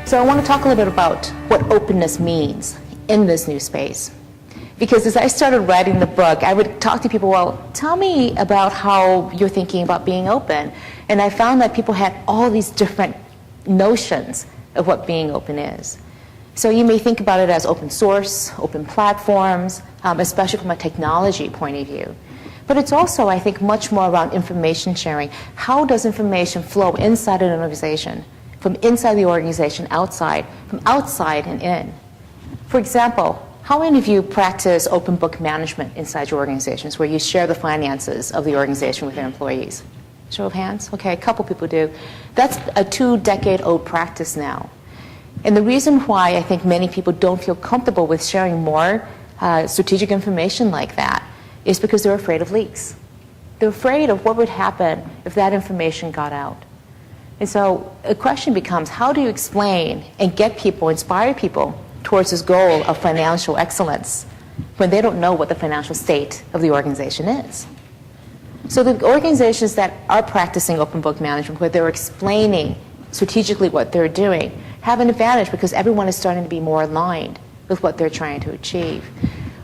So I want to talk a little bit about what openness means in this new space. Because as I started writing the book, I would talk to people, well, tell me about how you're thinking about being open. And I found that people had all these different notions of what being open is. So you may think about it as open source, open platforms, especially from a technology point of view. But it's also, I think, much more around information sharing. How does information flow inside an organization, from inside the organization, outside, from outside and in? For example, how many of you practice open book management inside your organizations where you share the finances of the organization with your employees? Show of hands? Okay, a couple people do. That's a 2-decade-old practice now. And the reason why I think many people don't feel comfortable with sharing more strategic information like that is because they're afraid of leaks. They're afraid of what would happen if that information got out. And so a question becomes, how do you explain and get people, inspire people towards this goal of financial excellence when they don't know what the financial state of the organization is? So the organizations that are practicing open book management, where they're explaining strategically what they're doing, have an advantage because everyone is starting to be more aligned with what they're trying to achieve.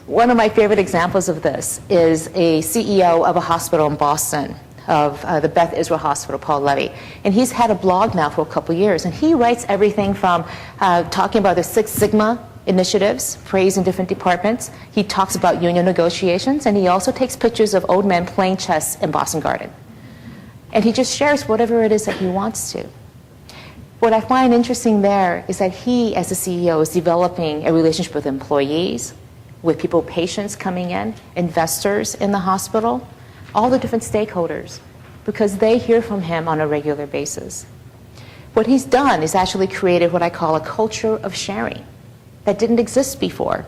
One of my favorite examples of this is a CEO of a hospital in Boston, of the Beth Israel Hospital, Paul Levy. And he's had a blog now for a couple years, and he writes everything from talking about the Six Sigma initiatives, praising different departments. He talks about union negotiations, and he also takes pictures of old men playing chess in Boston Garden. And he just shares whatever it is that he wants to. What I find interesting there is that he, as the CEO, is developing a relationship with employees, with people, patients coming in, investors in the hospital, all the different stakeholders, because they hear from him on a regular basis. What he's done is actually created what I call a culture of sharing that didn't exist before.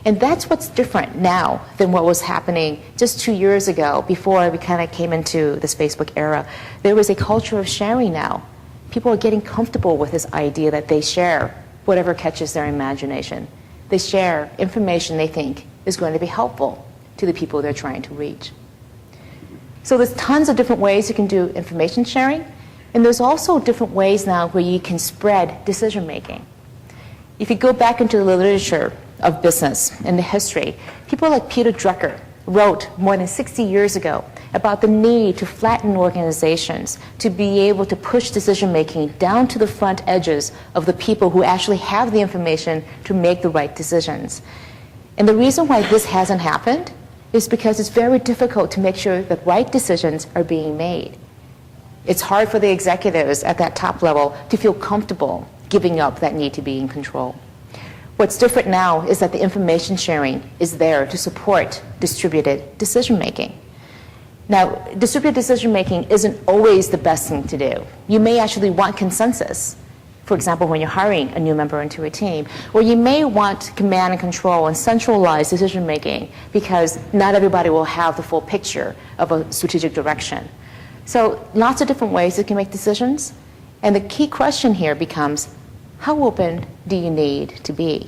And that's what's different now than what was happening just 2 years ago before we kind of came into this Facebook era. There was a culture of sharing now. People are getting comfortable with this idea that they share whatever catches their imagination. They share information they think is going to be helpful to the people they're trying to reach. So there's tons of different ways you can do information sharing, and there's also different ways now where you can spread decision making. If you go back into the literature of business and the history, people like Peter Drucker wrote more than 60 years ago about the need to flatten organizations to be able to push decision making down to the front edges of the people who actually have the information to make the right decisions. And the reason why this hasn't happened is because it's very difficult to make sure that right decisions are being made. It's hard for the executives at that top level to feel comfortable giving up that need to be in control. What's different now is that the information sharing is there to support distributed decision making. Now, distributed decision making isn't always the best thing to do. You may actually want consensus, for example, when you're hiring a new member into a team, or you may want command and control and centralized decision making because not everybody will have the full picture of a strategic direction. So lots of different ways you can make decisions, and the key question here becomes, how open do you need to be?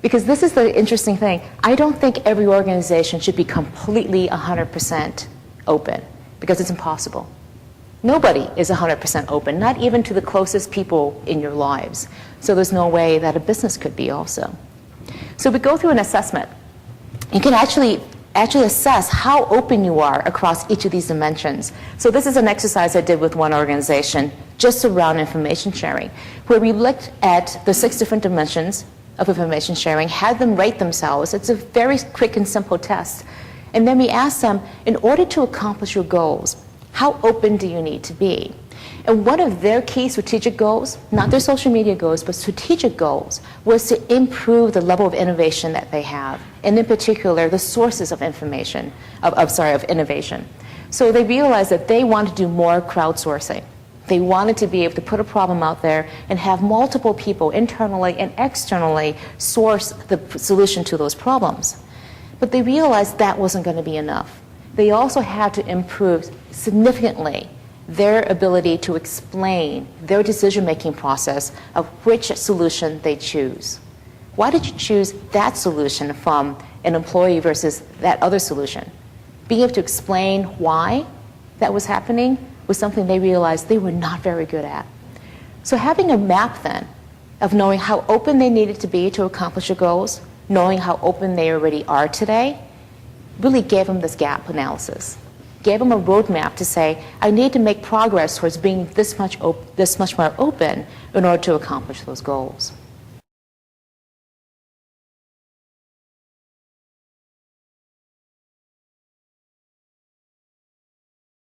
Because this is the interesting thing. I don't think every organization should be completely 100% open, because it's impossible. Nobody is 100% open, not even to the closest people in your lives. So there's no way that a business could be also. So we go through an assessment. You can actually assess how open you are across each of these dimensions. So this is an exercise I did with one organization just around information sharing, where we looked at the 6 different dimensions of information sharing, had them rate themselves. It's a very quick and simple test. And then we asked them, in order to accomplish your goals, how open do you need to be? And one of their key strategic goals, not their social media goals, but strategic goals, was to improve the level of innovation that they have, and in particular, the sources of information, of innovation. So they realized that they wanted to do more crowdsourcing. They wanted to be able to put a problem out there and have multiple people internally and externally source the solution to those problems. But they realized that wasn't going to be enough. They also had to improve significantly their ability to explain their decision-making process of which solution they choose. Why did you choose that solution from an employee versus that other solution? Being able to explain why that was happening was something they realized they were not very good at. So having a map then of knowing how open they needed to be to accomplish their goals, knowing how open they already are today, really gave them this gap analysis. Gave them a roadmap to say, I need to make progress towards being this much more open in order to accomplish those goals.